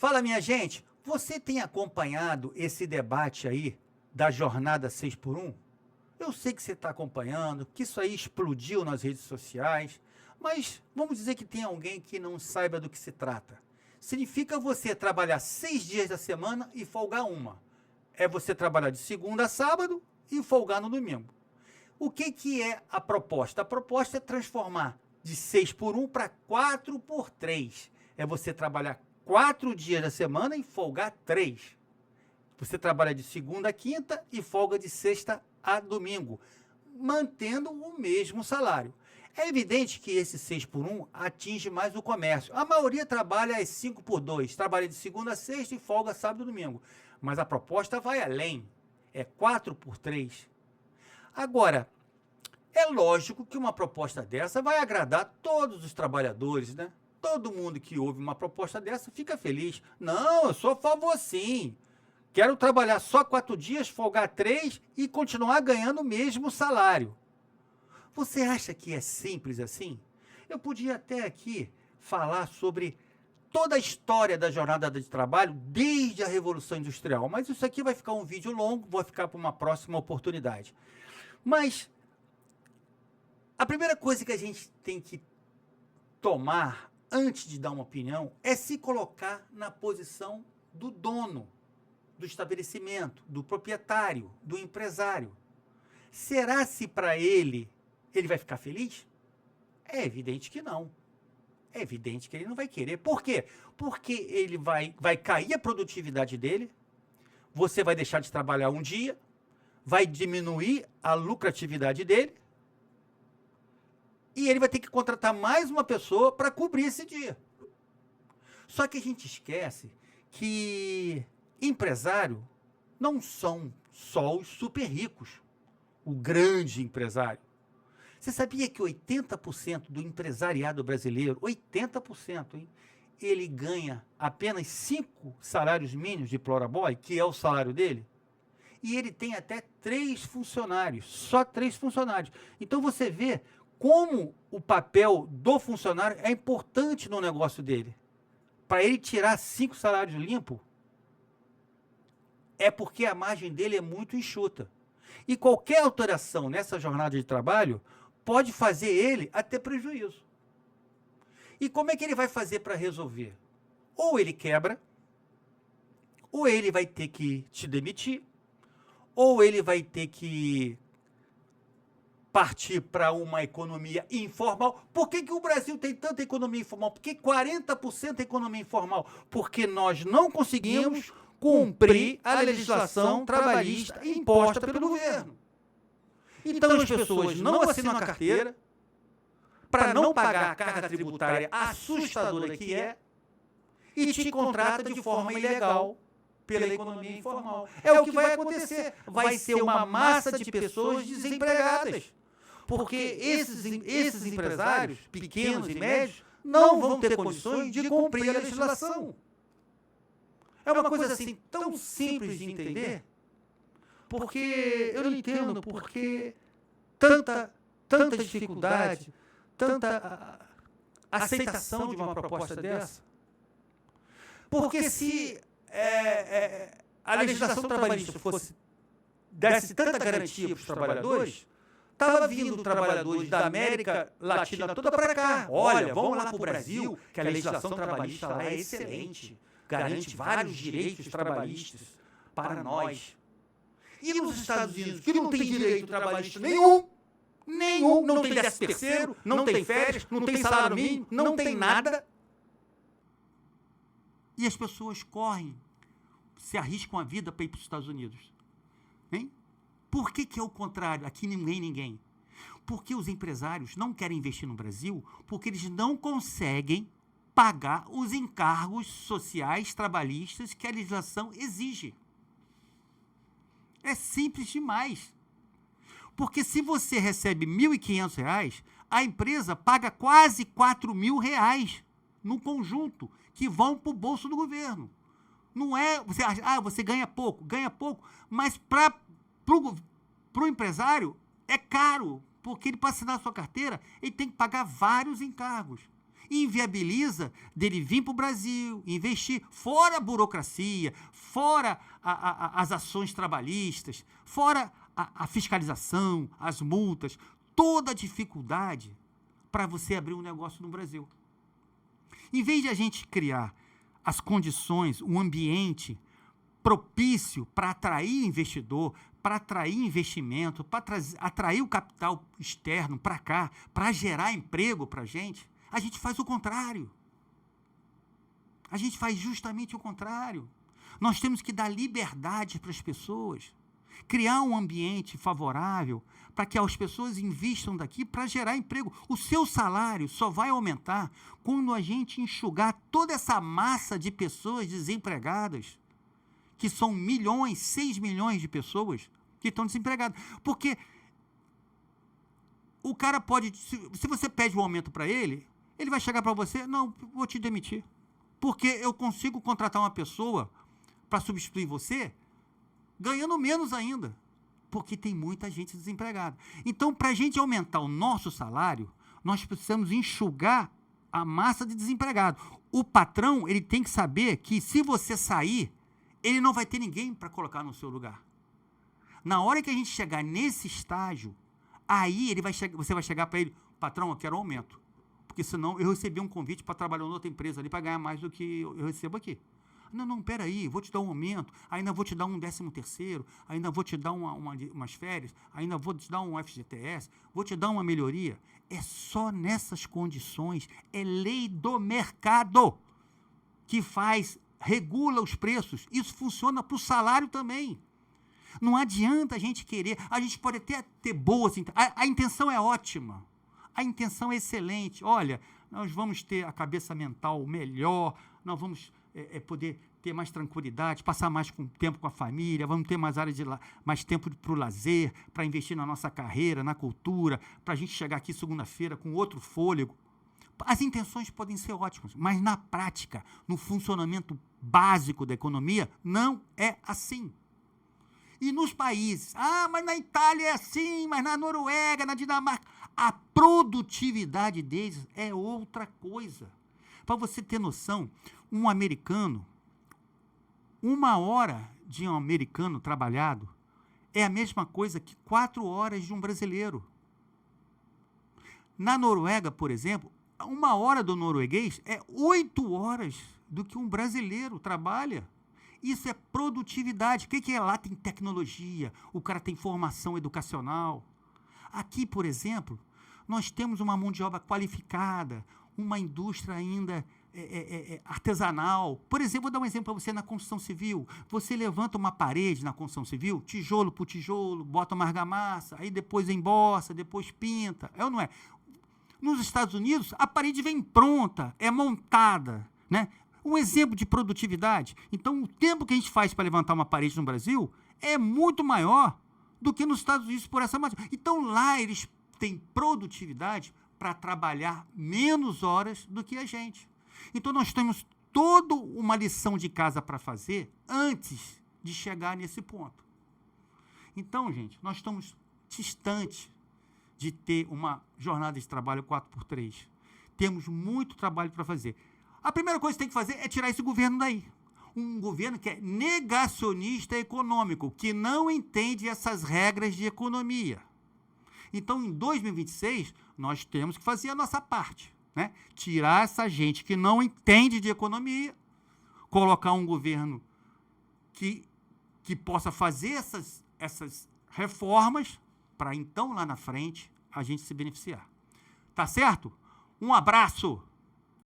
Fala, minha gente, você tem acompanhado esse debate aí da jornada 6 por 1? Eu sei que você está acompanhando, que isso aí explodiu nas redes sociais, mas vamos dizer que tem alguém que não saiba do que se trata. Significa você trabalhar 6 dias da semana e folgar uma. É você trabalhar de segunda a sábado e folgar no domingo. O que é a proposta? A proposta é transformar de 6 por 1 para 4 por 3. É você trabalhar 4 dias da semana e folgar 3. Você trabalha de segunda a quinta e folga de sexta a domingo, mantendo o mesmo salário. É evidente que esse 6 por 1 atinge mais o comércio. A maioria trabalha às 5 por 2, trabalha de segunda a sexta e folga sábado e domingo. Mas a proposta vai além, é 4 por 3. Agora, é lógico que uma proposta dessa vai agradar todos os trabalhadores, né? Todo mundo que ouve uma proposta dessa fica feliz. Não, eu sou a favor sim. Quero trabalhar só 4 dias, folgar 3 e continuar ganhando o mesmo salário. Você acha que é simples assim? Eu podia até aqui falar sobre toda a história da jornada de trabalho desde a Revolução Industrial, mas isso aqui vai ficar um vídeo longo, vou ficar para uma próxima oportunidade. Mas a primeira coisa que a gente tem que tomar antes de dar uma opinião é se colocar na posição do dono do estabelecimento, do proprietário, do empresário. Será se para ele vai ficar feliz? É evidente que não. É evidente que ele não vai querer. Por quê? Porque ele vai cair a produtividade dele, você vai deixar de trabalhar um dia, vai diminuir a lucratividade dele, e ele vai ter que contratar mais uma pessoa para cobrir esse dia. Só que a gente esquece que empresário não são só os super ricos, o grande empresário. Você sabia que 80% do empresariado brasileiro, 80%, hein, ele ganha apenas 5 salários mínimos de Pluraboy, que é o salário dele? E ele tem até 3 funcionários, só 3 funcionários. Então você vê como o papel do funcionário é importante no negócio dele. Para ele tirar 5 salários limpos, é porque a margem dele é muito enxuta. E qualquer alteração nessa jornada de trabalho pode fazer ele a ter prejuízo. E como é que ele vai fazer para resolver? Ou ele quebra, ou ele vai ter que te demitir, ou ele vai ter que partir para uma economia informal. Por que o Brasil tem tanta economia informal? Por que 40% é economia informal? Porque nós não conseguimos cumprir a legislação trabalhista imposta pelo governo. Então as pessoas não assinam a carteira para não pagar a carga tributária assustadora que é e te contrata de forma ilegal pela economia informal. É o que vai acontecer. Vai ser uma massa de pessoas desempregadas. Porque esses empresários, pequenos e médios, não vão ter condições de cumprir a legislação. É uma coisa assim tão simples de entender, porque eu não entendo porque tanta dificuldade, tanta aceitação de uma proposta dessa. Porque se a legislação trabalhista desse tanta garantia para os trabalhadores, estava vindo trabalhadores da América Latina toda para cá. Olha, vamos lá para o Brasil, que a legislação trabalhista lá é excelente, garante vários direitos trabalhistas para nós. E nos Estados Unidos, que não tem direito trabalhista nenhum, não tem 13º, não tem férias, não tem salário mínimo, não tem nada. E as pessoas correm, se arriscam a vida para ir para os Estados Unidos. Hein? Por que é o contrário? Aqui ninguém. Porque os empresários não querem investir no Brasil porque eles não conseguem pagar os encargos sociais, trabalhistas que a legislação exige. É simples demais. Porque se você recebe R$ 1.500, a empresa paga quase R$ 4.000 no conjunto, que vão para o bolso do governo. Não é, você acha, você ganha pouco, mas para o empresário é caro, porque ele para assinar a sua carteira, ele tem que pagar vários encargos. inviabiliza dele vir para o Brasil, investir, fora a burocracia, fora as ações trabalhistas, fora a fiscalização, as multas, toda a dificuldade para você abrir um negócio no Brasil. Em vez de a gente criar as condições, um ambiente propício para atrair investidor, para atrair investimento, para atrair o capital externo para cá, para gerar emprego para a gente faz o contrário. A gente faz justamente o contrário. Nós temos que dar liberdade para as pessoas, criar um ambiente favorável para que as pessoas investam daqui para gerar emprego. O seu salário só vai aumentar quando a gente enxugar toda essa massa de pessoas desempregadas, que são 6 milhões de pessoas que estão desempregadas. Porque o cara pode, se você pede um aumento para ele, ele vai chegar para você, não, vou te demitir. Porque eu consigo contratar uma pessoa para substituir você, ganhando menos ainda. Porque tem muita gente desempregada. Então, para a gente aumentar o nosso salário, nós precisamos enxugar a massa de desempregado. O patrão, ele tem que saber que se você sair, ele não vai ter ninguém para colocar no seu lugar. Na hora que a gente chegar nesse estágio, aí você vai chegar para ele, patrão, eu quero um aumento. Porque senão eu recebi um convite para trabalhar em outra empresa ali para ganhar mais do que eu recebo aqui. Não, peraí, vou te dar um aumento, ainda vou te dar um 13º, ainda vou te dar umas férias, ainda vou te dar um FGTS, vou te dar uma melhoria. É só nessas condições, é lei do mercado que regula os preços. Isso funciona para o salário também. Não adianta a gente querer, a gente pode até ter boas, a intenção é ótima, a intenção é excelente. Olha, nós vamos ter a cabeça mental melhor, nós vamos poder ter mais tranquilidade, passar mais tempo com a família, vamos ter mais tempo para o lazer, para investir na nossa carreira, na cultura, para a gente chegar aqui segunda-feira com outro fôlego. As intenções podem ser ótimas, mas na prática, no funcionamento básico da economia, não é assim. E nos países, mas na Itália é assim, mas na Noruega, na Dinamarca, a produtividade deles é outra coisa. Para você ter noção, um americano, 1 hora de um americano trabalhado é a mesma coisa que 4 horas de um brasileiro. Na Noruega, por exemplo, 1 hora do norueguês é 8 horas do que um brasileiro trabalha. Isso é produtividade. O que é lá? Tem tecnologia, o cara tem formação educacional. Aqui, por exemplo, nós temos uma mão de obra qualificada, uma indústria ainda artesanal. Por exemplo, vou dar um exemplo para você na construção civil. Você levanta uma parede na construção civil, tijolo por tijolo, bota uma argamassa, aí depois embossa, depois pinta. É ou não é? Nos Estados Unidos, a parede vem pronta, é montada, né? Um exemplo de produtividade. Então, o tempo que a gente faz para levantar uma parede no Brasil é muito maior do que nos Estados Unidos por essa matéria. Então, lá eles têm produtividade para trabalhar menos horas do que a gente. Então, nós temos toda uma lição de casa para fazer antes de chegar nesse ponto. Então, gente, nós estamos distantes de ter uma jornada de trabalho 4x3. Temos muito trabalho para fazer. A primeira coisa que tem que fazer é tirar esse governo daí. Um governo que é negacionista econômico, que não entende essas regras de economia. Então, em 2026, nós temos que fazer a nossa parte, né? Tirar essa gente que não entende de economia, colocar um governo que possa fazer essas reformas para, então, lá na frente, a gente se beneficiar. Tá certo? Um abraço!